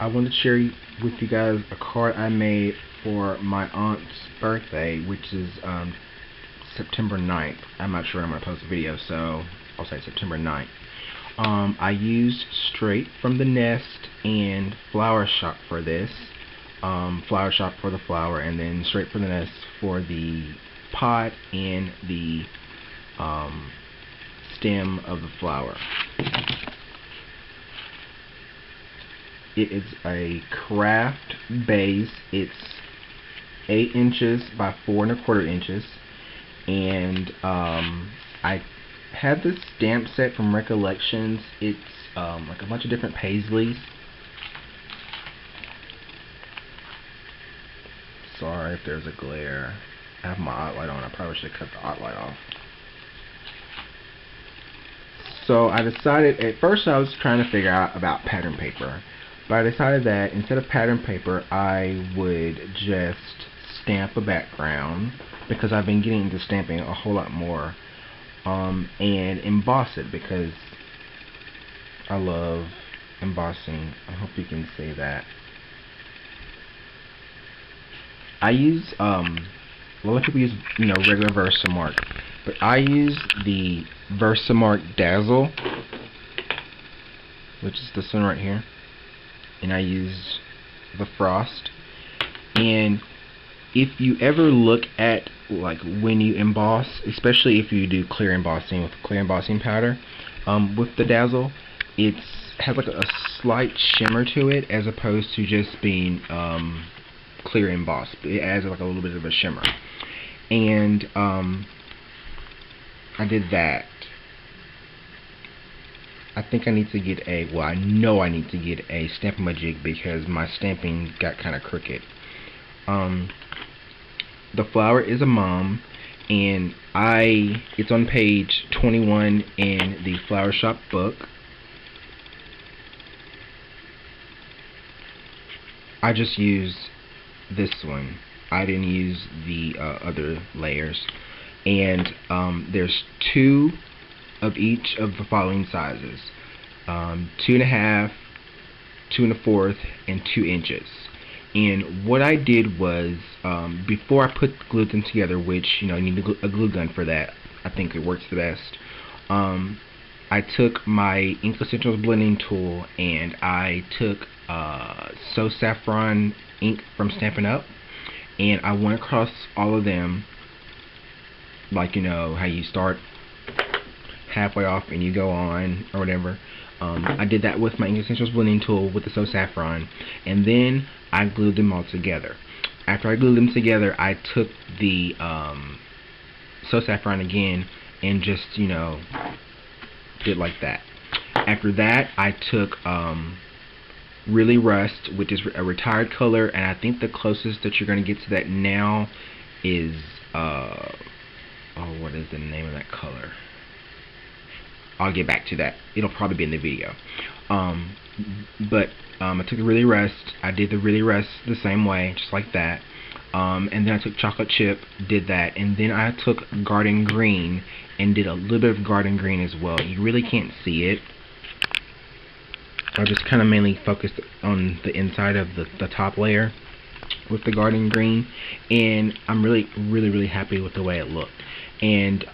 I wanted to share with you guys a card I made for my aunt's birthday, which is September 9th. I'm not sure when I'm going to post a video, so I'll say September 9th. I used Straight from the Nest and Flower Shop for this. Flower Shop for the flower, and then Straight from the Nest for the pot and the stem of the flower. It is a craft base. It's 8 inches by 4 1/4 inches, and I had this stamp set from Recollections. It's like a bunch of different paisleys. Sorry if there's a glare. I have my art light on. I probably should cut the art light off. So I decided, at first I was trying to figure out about pattern paper, but I decided that instead of pattern paper I would just stamp a background, because I've been getting into stamping a whole lot more, and emboss it because I love embossing. I hope you can see that. I use a lot of people use regular Versamark, but I use the Versamark Dazzle, which is this one right here, and I use the Frost. And if you ever look at like when you emboss, especially if you do clear embossing with clear embossing powder, with the Dazzle, it has like a slight shimmer to it as opposed to just being clear emboss. It adds like a little bit of a shimmer. And I did that. I think I need to get a, well, I know I need to get a Stamp-A-Majig because my stamping got kind of crooked. The flower is a mom, and it's on page 21 in the Flower Shop book. I just used this one. I didn't use the other layers. And there's 2 of each of the following sizes: 2.5, 2 1/4, and 2 inches. And what I did was, before I glued them together, which you need a glue gun for that, I think it works the best. I took my Ink Essentials blending tool and I took So Saffron ink from Stampin' Up, and I went across all of them, like how you start halfway off and you go on or whatever. I did that with my Ink Essentials blending tool with the So Saffron, and then I glued them all together. After I glued them together, I took the So Saffron again and just did like that. After that, I took Really Rust, which is a retired color, and I think the closest that you're going to get to that now is what is the name of that color? I'll get back to that. It'll probably be in the video. But I took the Really Rust. I did the Really Rust the same way, just like that. And then I took Chocolate Chip, did that, and then I took Garden Green and did a little bit of Garden Green as well. You really can't see it. I just kind of mainly focused on the inside of the top layer with the Garden Green, and I'm really happy with the way it looked. And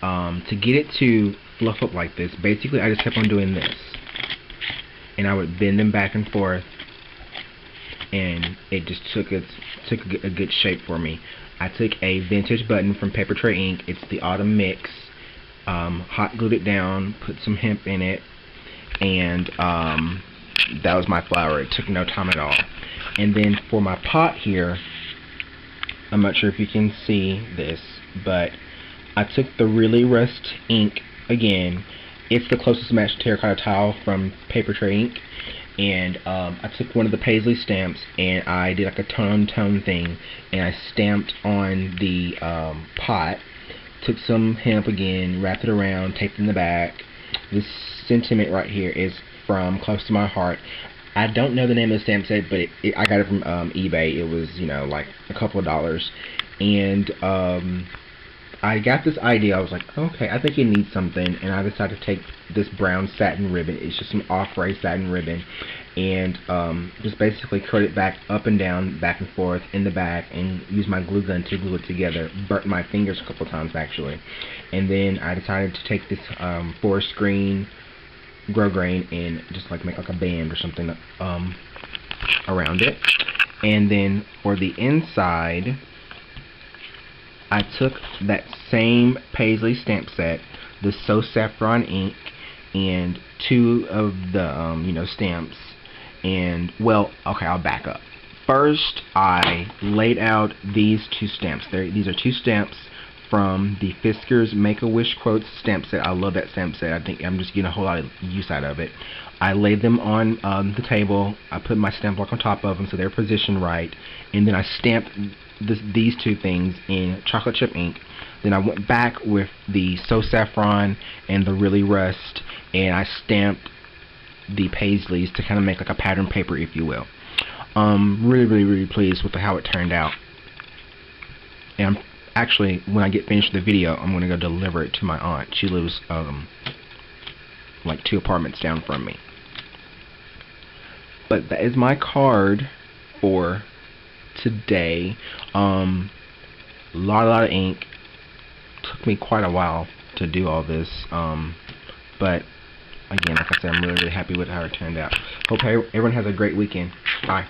to get it to fluff up like this, basically I just kept on doing this, and I would bend them back and forth, and it just took a good shape for me. I took a vintage button from Paper Tray Ink. It's the Autumn Mix. Hot glued it down, put some hemp in it, and that was my flower. It took no time at all. And then for my pot here, I'm not sure if you can see this, but I took the Really Rust ink again. It's the closest match to Terracotta Tile from Paper Tray Ink. And I took one of the paisley stamps and I did like a tone thing, and I stamped on the pot. Took some hemp again, wrapped it around, taped in the back. This sentiment right here is from Close to My Heart. I don't know the name of the stamp set, but I got it from eBay. It was like a couple of dollars, and I got this idea. I was like, okay, I think it needs something, and I decided to take this brown satin ribbon. It's just an off-white satin ribbon, and just basically curl it back up and down, back and forth in the back, and use my glue gun to glue it together. Burnt my fingers a couple times actually, and then I decided to take this forest green, grosgrain, and just like make like a band or something around it. And then for the inside, I took that same Paisley stamp set, the So Saffron ink, and two of the stamps. And well, okay, I'll back up. First, I laid out these two stamps. These are two stamps from the Fiskars Make-A-Wish Quotes stamp set. I love that stamp set. I think I'm just getting a whole lot of use out of it. I laid them on the table. I put my stamp block on top of them so they're positioned right, and then I stamped these two things in chocolate chip ink. Then I went back with the So Saffron and the Really Rust, and I stamped the Paisleys to kind of make like a pattern paper, if you will. Really pleased with how it turned out. And I'm actually, when I get finished with the video, I'm going to go deliver it to my aunt. She lives like 2 apartments down from me. But that is my card for today. Lot of ink. Took me quite a while to do all this, but again, like I said, I'm really happy with how it turned out. Hope everyone has a great weekend. Bye.